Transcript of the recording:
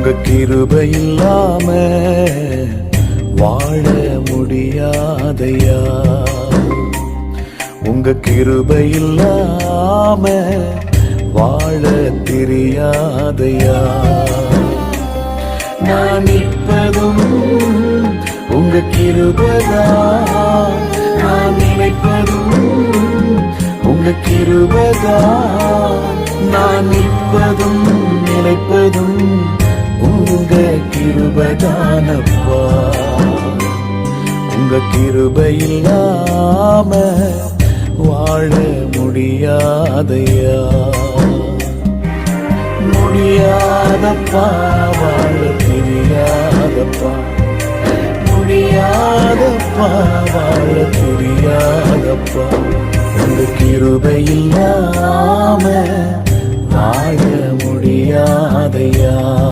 உங்க கிருபை இல்லாம வாழ முடியாதையா. உங்க கிருபை இல்லாம வாழ தெரியாதையா. நான் நிற்பதும் உங்க கிருபைதான், நான் நினைப்பதும் உங்க கிருபைதான். நான் நிற்பதும் நினைப்பதும் உங்க கிருபைதானப்பா. உங்க கிருபை இல்லாம வாழ முடியாதையா. முடியாதப்பா, வாழ தெரியாதப்பா. முடியாதப்பா, வாழ தெரியாதப்பா. உங்க கிருபை இல்லாம வாழ முடியாதையா.